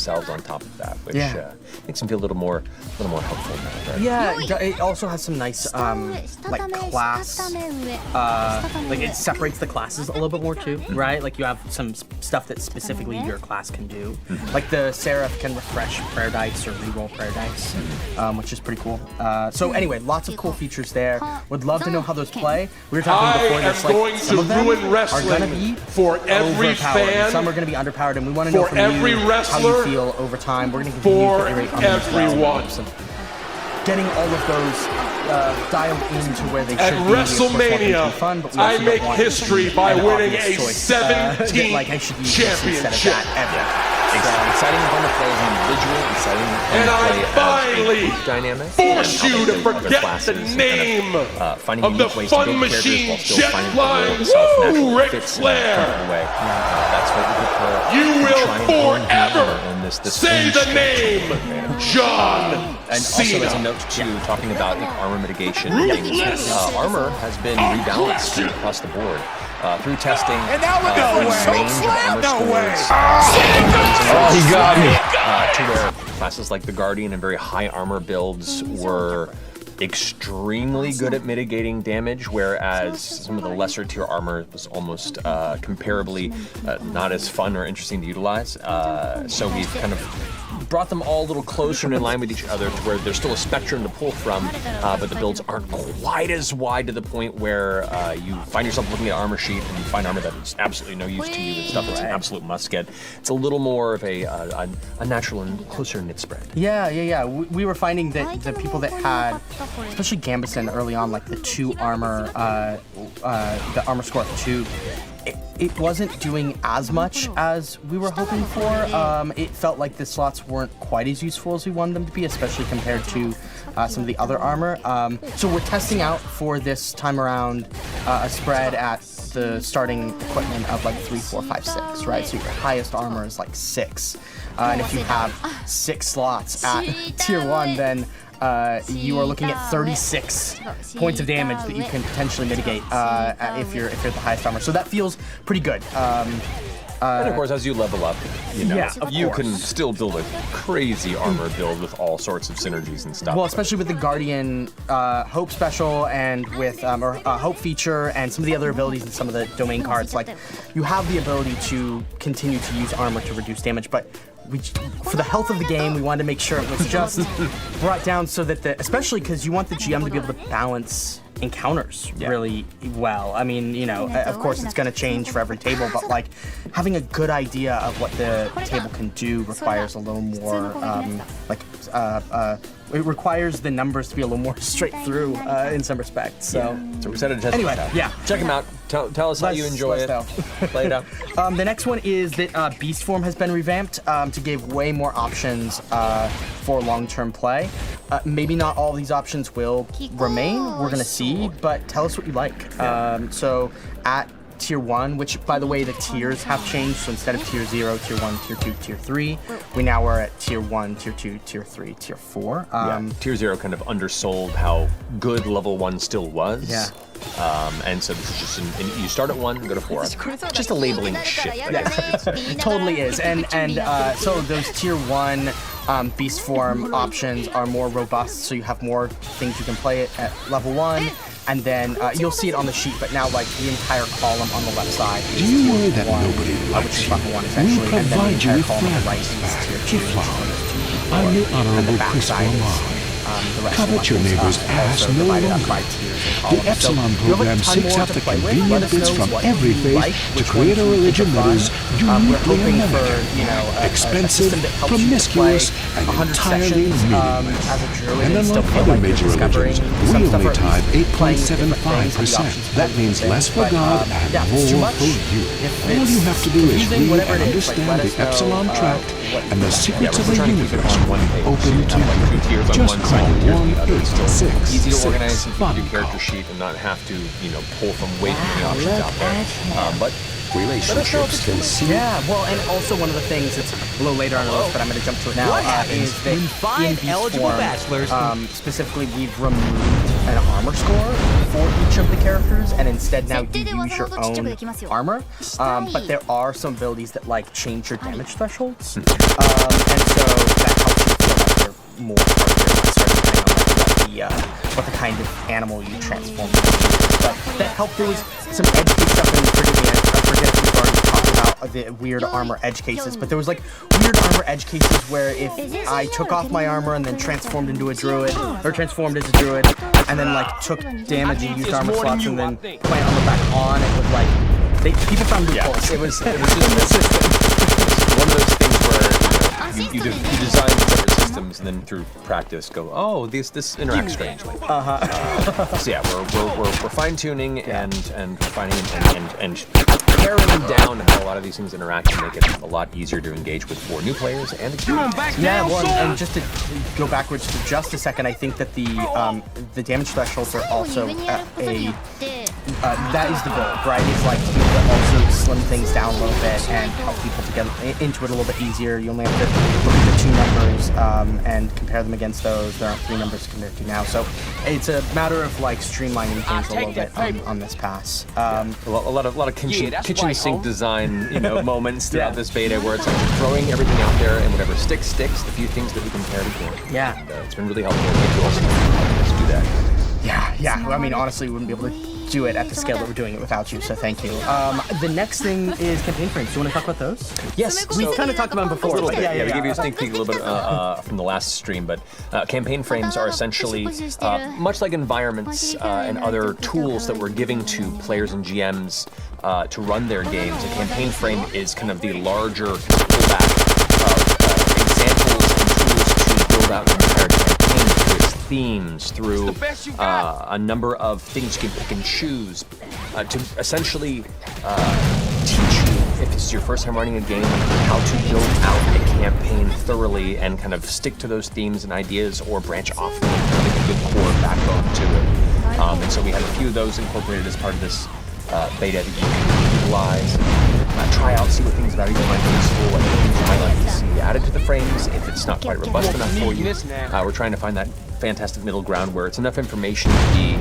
themselves on top of that, which makes them feel a little more helpful now, right? Yeah, it also has some nice like class, like it separates the classes a little bit more too, right? Like you have some stuff that specifically your class can do. Like the Seraph can refresh prayer dice or reroll prayer dice, which is pretty cool. So anyway, lots of cool features there. Would love to know how those play. We were talking before this, like some of them are gonna be for every fan, some are gonna be underpowered, and we want to know from every you wrestler, how you feel over time. We're gonna continue for to iterate on everyone. Getting all of those dialed into where they should At be. WrestleMania, Fun, but I make history by winning a 17th like I should use championship. Exciting fun to play as an individual, exciting fun And to I play finally as a group dynamic, force you to forget the name finding of the unique ways to fun build machine characters while still finding Jetline. the self Woo! naturally Ric fits in Flair. a comfortable way. That's what we could You will try and own forever in this say the name John And also, Cena. as a note too, talking about armor mitigation, things, armor has been rebalanced across the board through testing. And now we're going range of armor scores. Oh, he got me. To where classes like the Guardian and very high armor builds were extremely good at mitigating damage, whereas some of the lesser tier armor was almost comparably not as fun or interesting to utilize. So we've kind of brought them all a little closer and in line with each other to where there's still a spectrum to pull from, but the builds aren't quite as wide to the point where you find yourself looking at armor sheet and you find armor that is absolutely no use to you and stuff that's an absolute must get. It's a little more of a natural and closer knit spread. Yeah. We were finding that the people that had, especially Gambison early on, like the 2 armor, the armor score of 2, it wasn't doing as much as we were hoping for. It felt like the slots weren't quite as useful as we wanted them to be, especially compared to some of the other armor. So we're testing out for this time around a spread at the starting equipment of like 3, 4, 5, 6, right? So your highest armor is like 6. And if you have 6 slots at tier 1, then you are looking at 36 points of damage that you can potentially mitigate if you're the highest armor. So that feels pretty good. And of course, as you level up, you can still build a crazy armor build with all sorts of synergies and stuff. Well, especially with the Guardian Hope special and with Hope feature and some of the other abilities and some of the domain cards, like you have the ability to continue to use armor to reduce damage, but for the health of the game, we wanted to make sure it was just brought down so that especially because you want the GM to be able to balance encounters really well. I mean, of course it's going to change for every table, but like having a good idea of what the table can do requires a little more it requires the numbers to be a little more straight through in some respects. So we're excited to test anyway, it out. Check them out. Tell us how you enjoy it. Play it out. The next one is that Beast Form has been revamped to give way more options for long-term play. Maybe not all of these options will remain. We're gonna see, but tell us what you like. So at tier 1, which by the way the tiers have changed, so instead of tier 0, tier 1, tier 2, tier 3, we now are at tier 1, tier 2, tier 3, tier 4. Tier 0 kind of undersold how good level 1 still was. And so this is just you start at 1, go to 4. Just a labeling shift. It totally is. And so those tier 1 beast form options are more robust, so you have more things you can play at level 1. And then you'll see it on the sheet, but now like the entire column on the left side is tier 1, that nobody which is level 1 essentially, and then the entire column on the right is tier 2. I'm the Honorable Christopher Lamar. Covet your neighbor's ass no longer. The Epsilon program seeks out the convenient bits from every faith to create a religion that is uniquely American, expensive, promiscuous, and entirely meaningless. And unlike other major religions, we only tithe 8.75%. That means less for God and more for you. All you have to do is read and understand the Epsilon tract, and the secrets of the universe open to you. Just call 1-866. Easy to organize and keep your character sheet and not have to, pull from way too many options out there. But relationships can see. Yeah, well, and also one of the things that's a little later on the list, but I'm going to jump to it now, is that in Beast Form, specifically, we've removed an armor score for each of the characters, and instead now you use your own armor. But there are some abilities that like change your damage thresholds, and kind of animal you transform into. But that helped. There was some edge case stuff, and forgive me, I forget if we've already talked about the weird armor edge cases, but there was like weird armor edge cases where if I took off my armor and then transformed into a druid, or transformed as a druid, and then like took damage and used armor slots and then put my armor back on, it would like, people found loopholes. It was just one of those things where you design separate systems and then through practice go, oh, this interacts strangely. So yeah, we're fine tuning and refining and paring down how a lot of these things interact to make it a lot easier to engage with for new players and experience. Yeah, well, and just to go backwards for just a second, I think that the damage thresholds are also that is the goal, right? It's like to be able to also slim things down a little bit and help people to get into it a little bit easier. You only have to look at the 2 numbers and compare them against those. There aren't 3 numbers compared to now, so it's a matter of like streamlining things a little bit on this pass. A lot of kitchen sink design, moments throughout this beta where it's like throwing everything out there and whatever sticks. The few things that we can pair together. Yeah, and, it's been really helpful. Thank you also for do that. Yeah. I mean, honestly, we wouldn't be able to do it at the scale that we're doing it without you, so thank you. The next thing is campaign frames. Do you want to talk about those? Yes. We've kind of talked about them before. A little bit. Yeah, we gave you a sneak peek a little bit from the last stream, but campaign frames are essentially much like environments and other tools that we're giving to players and GMs to run their games. A campaign frame is kind of the larger pullback of examples and tools to build out an entire campaign through its themes, through a number of things you can pick and choose to essentially teach you, if this is your first time running a game, how to build out a campaign thoroughly and kind of stick to those themes and ideas or branch off them and make a good core backbone to it. And so we had a few of those incorporated as part of this beta that you can utilize, try out, see what things about it you find useful, what things you might like to see added to the frames if it's not quite robust enough for you. We're trying to find that fantastic middle ground where it's enough information to be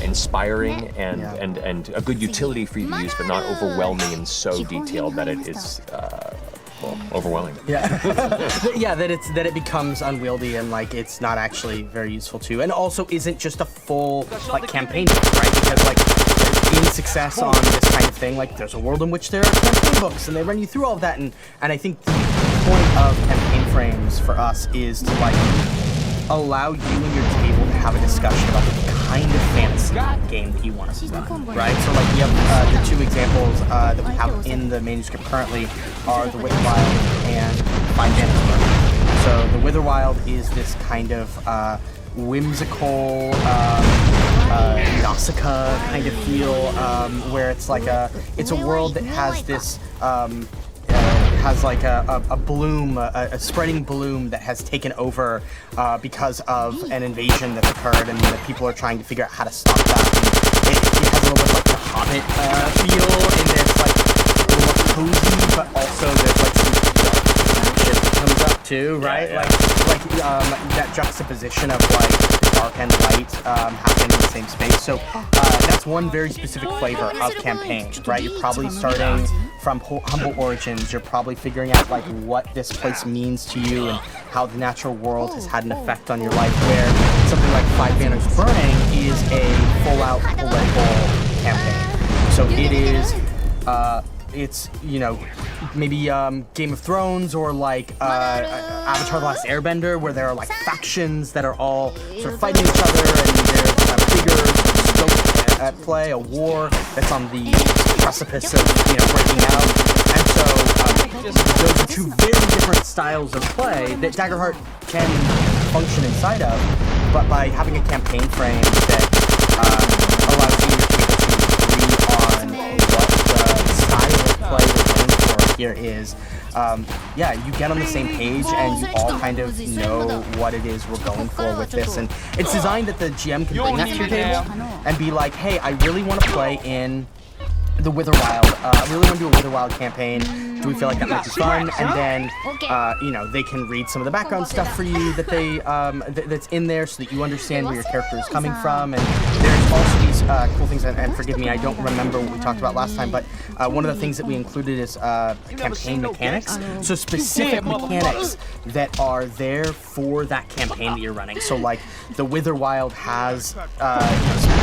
inspiring and a good utility for you to use, but not overwhelming and so detailed that it is overwhelming. Yeah, that it becomes unwieldy and like it's not actually very useful too, and also isn't just a full like campaign book, right? Because like in success on this kind of thing, like there's a world in which there are campaign books and they run you through all of that, and I think the point of campaign frames for us is to like allow you and your table to have a discussion about the kind of fantasy game that you want to run, right? So like we have the 2 examples that we have in the manuscript currently are the Witherwild and Five Banner's. So the Witherwild is this kind of whimsical Nausicaa kind of feel, where it's like it's a world that has this has like a bloom, a spreading bloom that has taken over because of an invasion that's occurred, and the people are trying to figure out how to stop that. And it has a little bit like the Hobbit feel, and it's like a little more cozy, but also there's like some shit that comes up too, right? Yeah. Like that juxtaposition of like dark and light happen in the same space. So that's one very specific flavor of campaign, right? You're probably starting from humble origins. You're probably figuring out like what this place means to you and how the natural world has had an effect on your life, where something like Five Banners Burning is a full-out political campaign. So it is it's, maybe Game of Thrones or like Avatar The Last Airbender, where there are like factions that are all sort of fighting each other, and there's a bigger scope at play, a war that's on the precipice of breaking out. And so those are 2 very different styles of play that Daggerheart can function inside of, but by having a campaign frame that allows you to agree on what the style of play we're going for here is, you get on the same page and you all kind of know what it is we're going for with this, and it's designed that the GM can bring that to your table and be like, hey, I really want to play in the Witherwild. I really want to do a Witherwild campaign. Do we feel like that might be fun? And then, they can read some of the background stuff for you that they that's in there, so that you understand where your character is coming from. And there's also these cool things, and forgive me, I don't remember what we talked about last time, but one of the things that we included is campaign mechanics. So specific mechanics that are there for that campaign that you're running. So like the Witherwild has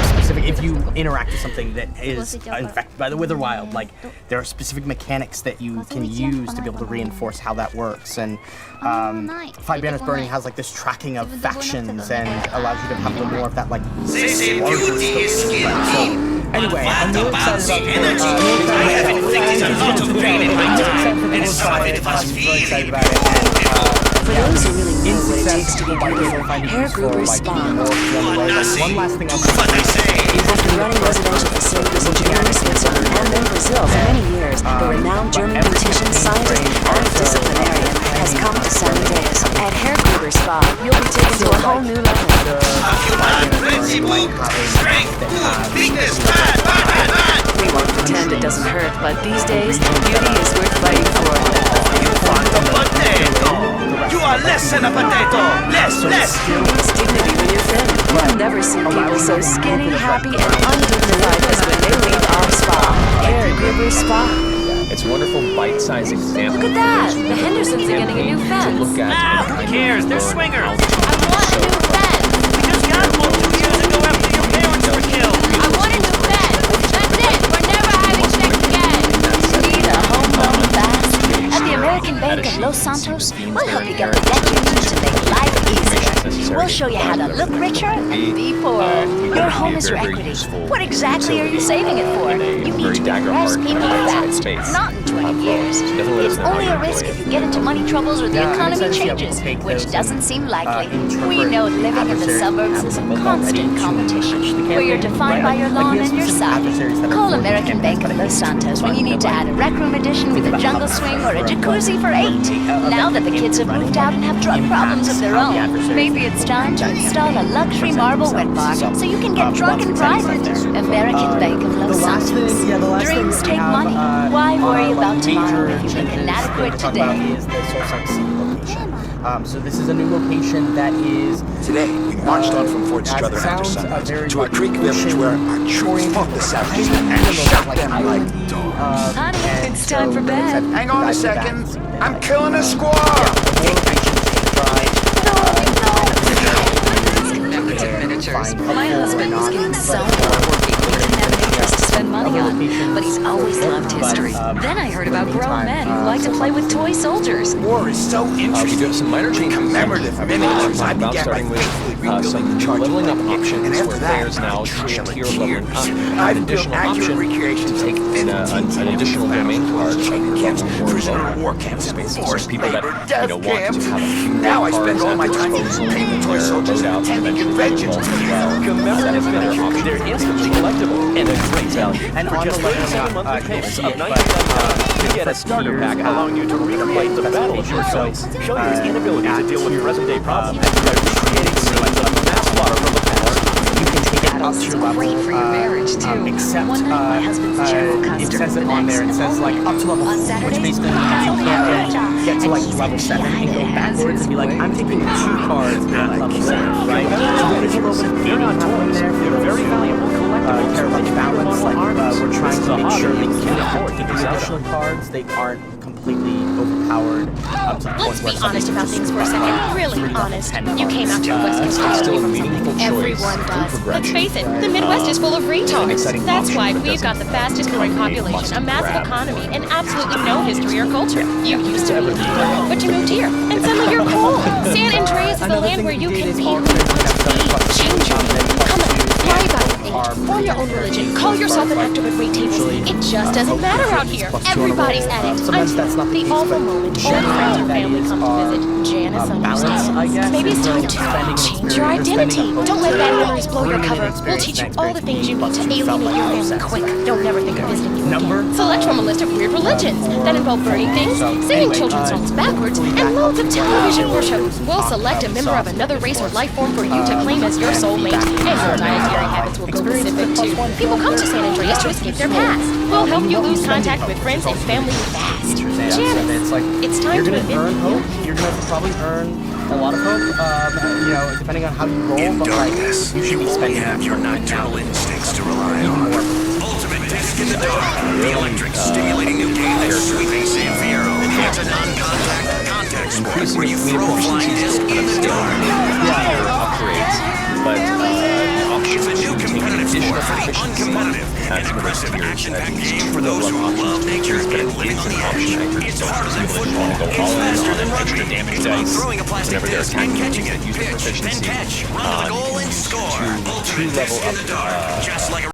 specific, if you interact with something that is infected by the Witherwild, like there are specific mechanics that you can use to be able to reinforce how that works. And Five Banners Burning has like this tracking of factions and allows you to have a little more of that like larger scope. Anyway, I'm really excited about it. For those who really know what it takes to be beautiful, Hair Gruber Spa. One last thing I'll say. After running residential facilities in Germany, Switzerland, and then Brazil for many years, the renowned German beautician, scientist, and disciplinarian has come to San Andreas. At Hair Gruber Spa, you'll be taken to a whole new level. We won't pretend it doesn't hurt, but these days, beauty is worth fighting for. You are less than a potato! Less! It's dignity when you're thin. You'll never see people so skinny, happy, and undignified as when they leave our spa. Hair Gruber Spa. It's a wonderful bite-sized example. Look at that! The Hendersons are getting a new fence. Look at Who cares? They're swingers! I want a new fence! Because God won't 2 years ago after your parents were killed! I want a new fence! That's it! We're never having sex again! Need a home-grown fence? At the American Bank of Los Santos, we'll help you get the debt you need to make life easier. We'll show you how to look richer and be poorer. Your home is your equity. What exactly are you saving it for? You need to impress people fast, not in 20 years. It's only a risk if you get into money troubles or the economy changes, which doesn't seem likely. We know living in the suburbs is a constant competition, where you're defined by your lawn and your side. Call American Bank of Los Santos when you need to add a rec room addition with a jungle swing or a jacuzzi for 8. Now that the kids have moved out and have drug problems of their own, maybe it's time to install a luxury marble wet bar so you can get drunk in private. American Bank of Los Santos. Dreams take money. Why worry about tomorrow if you make inadequate today? So this is a new location that is... Today, we marched on from Fort Struthers after sunrise to a Greek village where our troops fought the savages and shot them like dogs. Honey, it's time for bed. Hang on a second. I'm killing a squaw! My husband was getting so bored he didn't have any interest to spend money on, but he's always loved history. Then I heard about grown men who like to play with toy soldiers. War is so We do interesting. have some minor changes. Commemorative miniatures. I About began starting by with faithfully some rebuilding leveling up Charge options and after where that, players now choose a tier of leveling up. I've An built additional accurate option recreations to take an additional domain card of your level prisoner war camps and space. forced People that labor death want to camps. have a few Now I cards spend all at my their time disposal painting in toy their soldiers and loadouts attending eventually conventions. Commemorative miniatures. They're instantly collectible and a great value. And For on just the level, $37 monthly can't payments see of it, but, $19.99, you get a starter pack allowing you to recreate the battle of your choice. Show your inability to deal with present-day problems by recreating scenes of mass slaughter from the past. you can take it up to your level. Great for your marriage, too. Except, One night, my husband's General it Custer, says it the on next there. It and says like only up to level on 4, Saturdays, which basically means you can't get to like level 7 and go backwards and be like, I'm taking 2 cards at level 7, right? So there's a little bit of They're not toys. there for They're very valuable collectibles. care about balance. Like we're trying to make sure that you can afford to the lose out additional on. cards they aren't completely overpowered up to the point Let's where be honest about things for a second. Really honest. You came out to the West Coast It's still a for meaningful something. choice Everyone through does. Let's progression. face it, the Midwest is full of retards. exciting That's option, why but we've got the doesn't fastest growing become a population, a massive must-grab. economy, and absolutely no history or culture. You used to be evil, but you moved here, and suddenly you're cool. San Andreas is the land where you can be who you want to be. Change your name. Come on, lie about your age. Form your own religion. Call yourself an actor at wait tables. It just doesn't matter out here. Everybody's at it. Sometimes that's not The awful moment. All your friends or family come to visit. Janice understands. Maybe it's time to change your identity. Don't let bad memories blow your cover. We'll teach you all the things you need to alienate your family quick. Don't never think of visiting you again. Select from a list of weird religions that involve burning things, singing children's songs backwards, and loads of television worship. We'll select a member of another race or life form for you to claim as your soulmate. And your dietary habits will go specific too. People come to San Andreas to escape their past. We'll help you lose contact with friends and family fast. features. And so it's like it's time you're to gonna admit earn you- hope. You're gonna probably earn a lot of hope. You know, depending on how you roll. In but like, darkness, you should be you only spending have your nocturnal instincts to rely on. Ultimate disc in the dark. The electric stimulating new game that's sweeping San Fierro. It's a non-contact contact sport where you throw a flying disc in the dark. upgrades, but It's a new competitive sport for the uncompetitive. An aggressive action-packed game for those who love nature and living on the edge. It's harder than football. It's faster than rugby. It's about throwing a plastic disc and catching it. Pitch, then catch. Run to the goal and score. Ultimate disc in the dark. Just like a